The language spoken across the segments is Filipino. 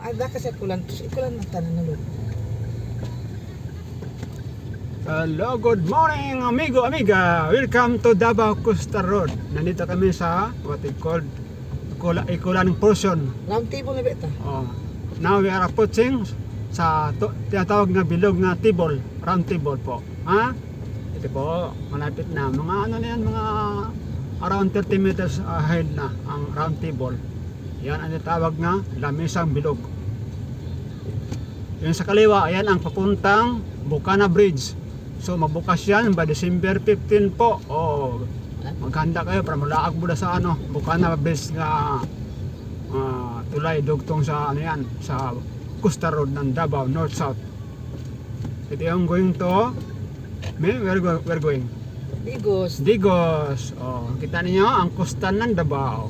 Ada kasi kulan na tanan na loob. Hello, good morning amigo, amiga. Welcome to Davao Costa Road. Nandito kami sa what we called Ikulan portion. Round table na beta. Oh. Now we are approaching sa tinatawag na bilog na table, round table po. Ha? Ito po, malapit na. Mga ano na yan, mga around 30 meters ahead na ang round table. Yan ang tinatawag na lamisang bilog. Yung sa kaliwa, ayan ang papuntang Bukana Bridge. So magbukas yan by December 15 po. Oh, maghanda kayo para malaag mula sa ano, Bukana Bridge na tulay dugtong sa ano yan, sa Costa Road ng Davao North South. Ito yung going to we're going Digos. Oh, kita niyo ang costa ng Davao.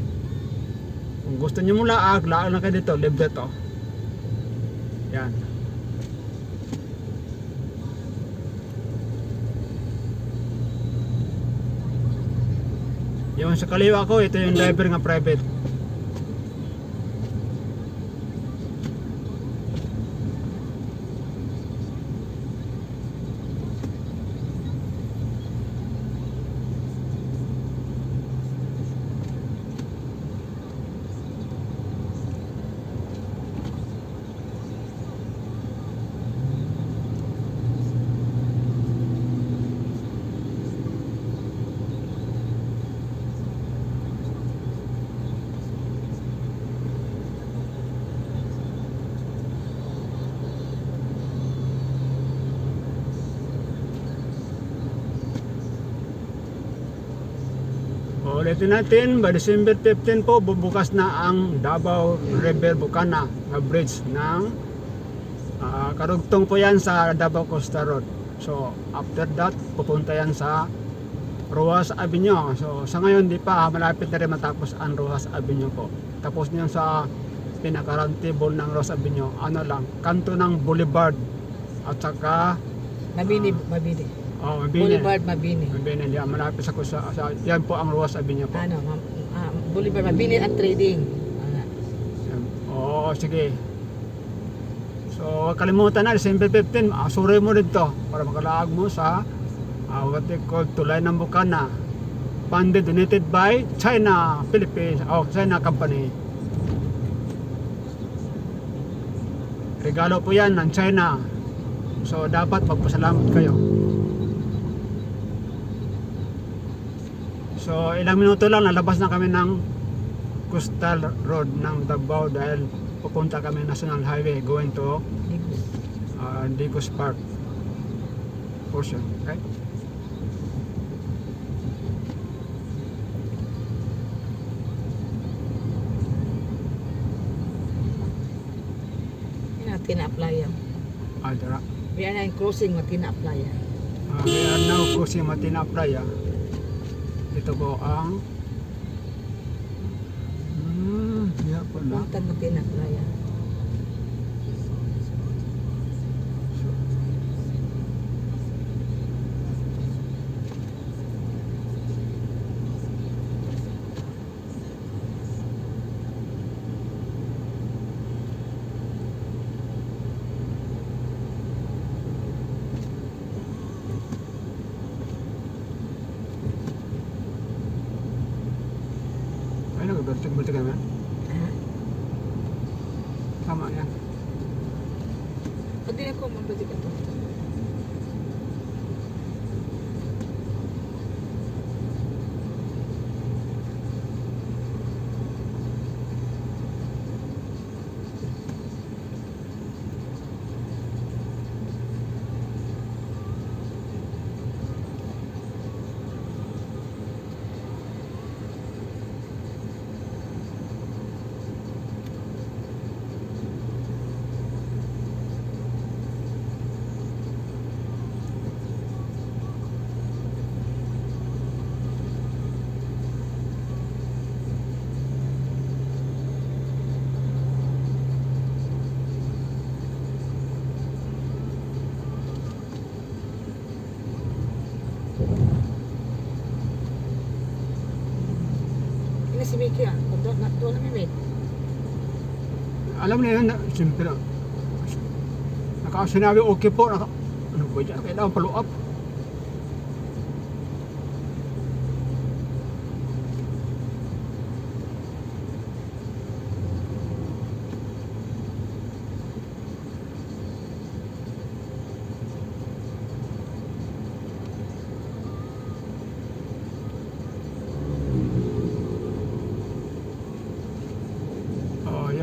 Kung gusto niyo laag na kayo dito, libre to. Yan. Yung sa kaliwa ko, ito yung driver nga private. Ulitin natin, by December 15 po, bubukas na ang Davao River Bukana Bridge ng karugtong po yan sa Davao Costa Road. So, after that, pupunta yan sa Rojas Avenue. So, sa ngayon, di pa, malapit na rin matapos ang Rojas Avenue po. Tapos niyan sa pinaka-round table ng Rojas Avenue, ano lang, kanto ng Boulevard at saka Mabini. Oh, Mabini. Boulevard Mabini. Mabini, yan, malapit sa yan po ang Rojas Avenue po. Ano, Boulevard Mabini at Trading. Oo, sige. So, kalimutan na, December 15, suri mo dito para makalaag mo sa what they call Tulay ng Bukana. Funded, donated by China, Philippines, China company. Regalo po yan ng China. So, dapat magpasalamat kayo. So, ilang minuto lang, nalabas na kami ng Coastal Road ng Davao dahil pupunta kami National Highway going to Digos Park portion, right? Tina-apply yan. Dara. We are now crossing Tina-apply yan. We are now crossing Matina Playa. Ito po ang pala. Puntan Tina-apply yan. Ay, nagbertik-bertik naman. Tama yan. Hindi ako magbalik ito. Ini si Mickey ah, doon na may mate. alam niyo yun, siyempre, sinabi okay po, ano po dyan, kailangan follow up.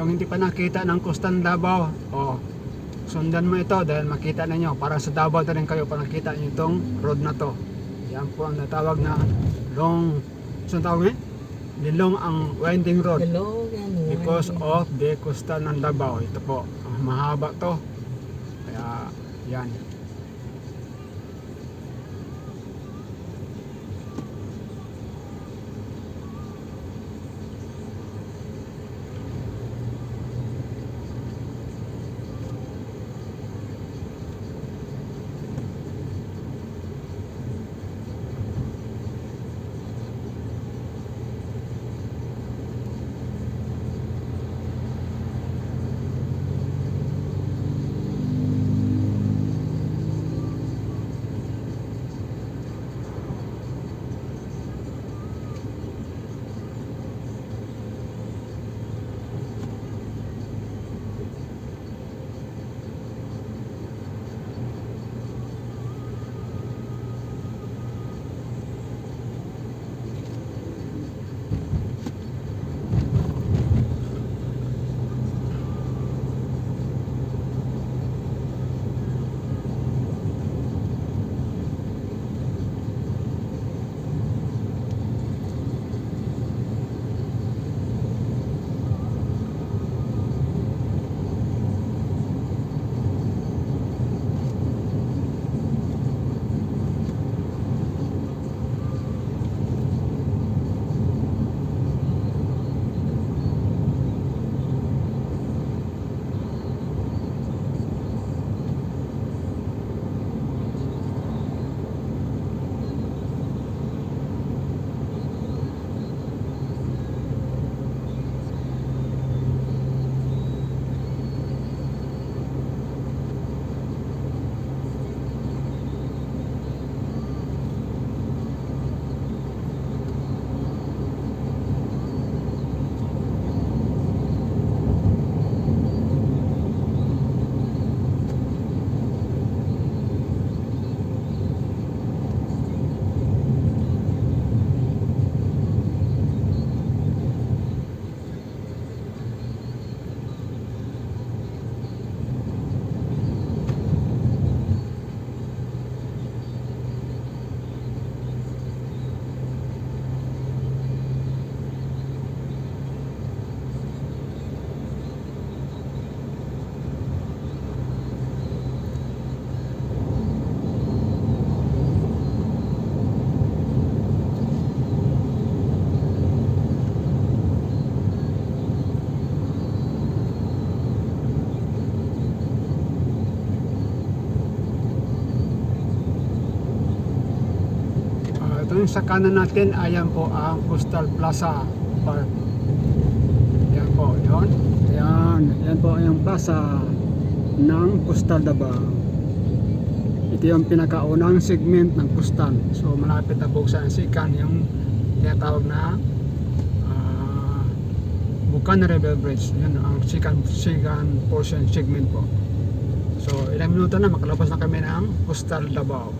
Yung hindi pa nakita ng Kustan Davao, sundan mo ito dahil makita ninyo para sa Davao na rin kayo para nakita nyo itong road na to. Yan po ang natawag na saan tawag Lilong ang winding road Hello, yan. because of the Kustan ng Davao. Ito po, mahaba to, kaya yan. Ito yung sa kanan natin, ayan po ang Coastal Plaza Park. Yan po, yun. Yan po yung plaza ng Coastal Davao. Ito yung pinakaunang segment ng Coastal. So malapit na buksan ang sikan, yung tinatawag na Bucana River Bridge. Yan ang sikan portion segment po. So ilang minuto na makalabas na kami ng Coastal Davao.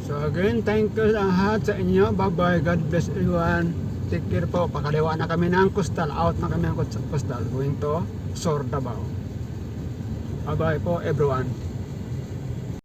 So again, thank you lahat sa inyo. Bye bye. God bless everyone. Take care po. Pakaliwa na kami ng Coastal. Out na kami ng Coastal. Going to Sor Davao. Bye bye po everyone.